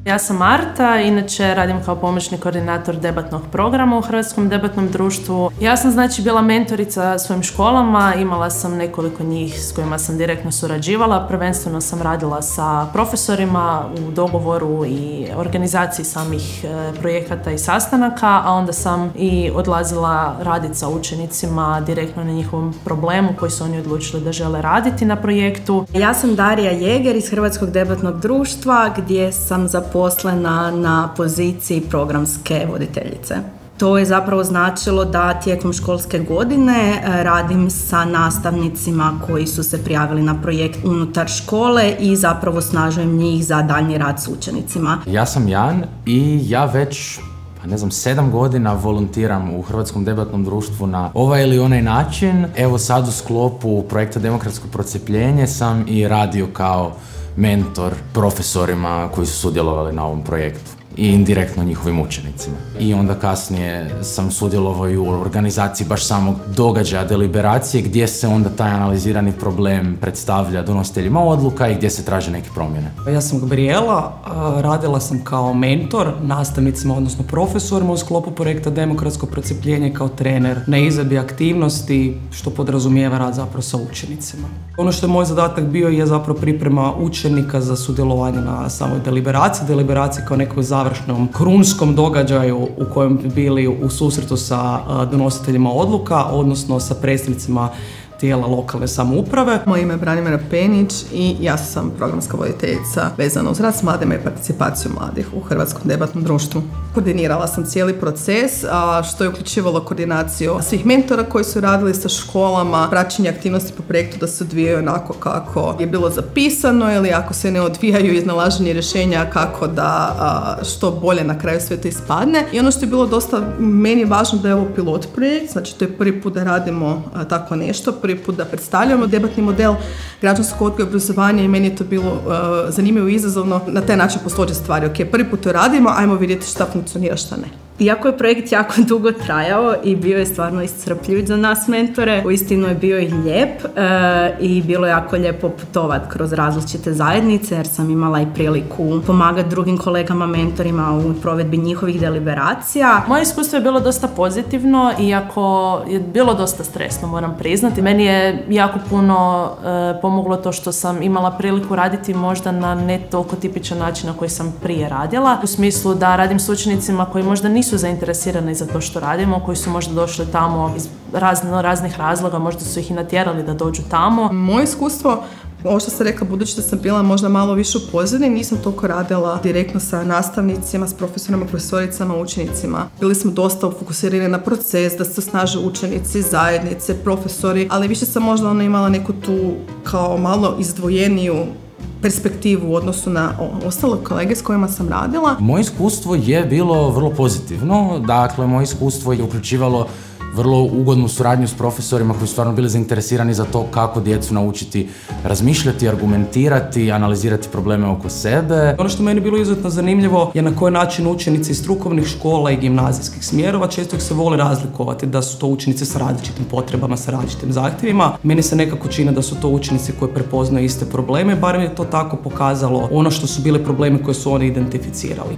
Ja sam Marta, inače radim kao pomoćni koordinator debatnog programa u Hrvatskom debatnom društvu. Ja sam bila mentorica svojim školama, imala sam nekoliko njih s kojima sam direktno surađivala. Prvenstveno sam radila sa profesorima u dogovoru i organizaciji samih projekata i sastanaka, a onda sam i odlazila raditi sa učenicima direktno na njihovom problemu koji su oni odlučili da žele raditi na projektu. Ja sam Darija Jeger iz Hrvatskog debatnog društva gdje sam zaposlena na poziciji programske voditeljice. To je zapravo značilo da tijekom školske godine radim sa nastavnicima koji su se prijavili na projekt unutar škole i zapravo osnažujem njih za daljnji rad s učenicima. Ja sam Jan i ja već 7 godina volontiram u Hrvatskom debatnom društvu na ovaj ili onaj način. Evo sad u sklopu projekta Demokratsko procijepljenje sam i radio kao mentor profesorima koji su sudjelovali na ovom projektu i indirektno njihovim učenicima. I onda kasnije sam sudjelovao i u organizaciji baš samog događaja deliberacije gdje se onda taj analizirani problem predstavlja donositeljima odluka i gdje se traže neke promjene. Ja sam Gabriela, radila sam kao mentor nastavnicima, odnosno profesorima u sklopu projekta Demokratsko procijepljenje kao trener na izvedbi aktivnosti, što podrazumijeva rad zapravo sa učenicima. Ono što je moj zadatak bio je zapravo priprema učenika za sudjelovanje na samoj deliberaciji kao nekoj završnom krunskom događaju u kojem bi bili u susretu sa donositeljima odluka, odnosno sa predstavnicima tijela lokalne samouprave. Moje ime je Branimira Penić i ja sam programska voditeljica vezana uz rad s mladima i participaciju mladih u Hrvatskom debatnom društvu. Koordinirala sam cijeli proces, što je uključivalo koordinaciju svih mentora koji su radili sa školama, praćenje aktivnosti po projektu da se odvijaju onako kako je bilo zapisano ili ako se ne odvijaju, iznalaženje rješenja kako da što bolje na kraju sve to ispadne. I ono što je bilo dosta meni važno da je ovo pilot projekt, znači to je prvi put da radimo tako nešto, prvi put da predstavljamo debatni model građanskog odgoja i obrazovanja i meni je to bilo zanimljivo i izazovno na taj način posložiti stvari. Ok, prvi put to radimo, ajmo vidjeti šta funkcionira, šta ne. Iako je projekt jako dugo trajao i bio je stvarno iscrpljujuć za nas mentore, uistinu je bio i lijep i bilo je jako lijepo putovati kroz različite zajednice jer sam imala i priliku pomagati drugim kolegama mentorima u provedbi njihovih deliberacija. Moje iskustvo je bilo dosta pozitivno, iako je bilo dosta stresno, moram priznati. Meni je jako puno pomoglo to što sam imala priliku raditi možda na ne toliko tipičan način na koji sam prije radila. U smislu da radim s učenicima koji možda nisu zainteresirani za to što radimo, koji su možda došli tamo iz raznih razloga, možda su ih i natjerali da dođu tamo. Moje iskustvo, ovo što sam rekla, budući da sam bila možda malo više u pozadini, nisam toliko radila direktno sa nastavnicima, s profesorima, profesoricama, učenicima. Bili smo dosta fokusirani na proces, da se snaže učenici, zajednice, profesori, ali više sam možda imala neku tu kao malo izdvojeniju perspektivu u odnosu na ostale kolege s kojima sam radila. Moje iskustvo je bilo vrlo pozitivno, dakle moje iskustvo je uključivalo vrlo ugodnu suradnju s profesorima koji su stvarno bili zainteresirani za to kako djecu naučiti razmišljati, argumentirati, analizirati probleme oko sebe. Ono što meni bilo izuzetno zanimljivo je na koji način učenici strukovnih škola i gimnazijskih smjerova često ih se vole razlikovati, da su to učenici s različitim potrebama, sa različitim zahtjevima. Meni se nekako čini da su to učenici koji prepoznaju iste probleme, barem je to tako pokazalo ono što su bile problemi koje su oni identificirali.